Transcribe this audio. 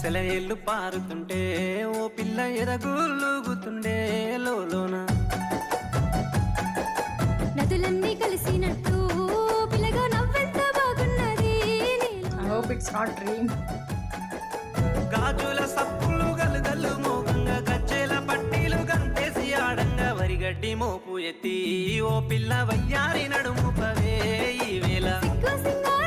సెలయేళ్ళు పారుతుంటే ఓ పిల్ల ఎదగులుగుతుండే లోన నదులన్నీ కలిసినట్టు పిల్లగా నవ్వెంత బాగున్నది I hope it's not dream. గాజుల సప్పులు గలుగల్లు మోగంగా గజ్జెల పట్టీలు గంతేసి ఆడంగా వరిగడ్డి మోపు ఎత్తి ఓ పిల్ల వయ్యారి నడుము పవే ఈ వేళ సిగ్గు సింగార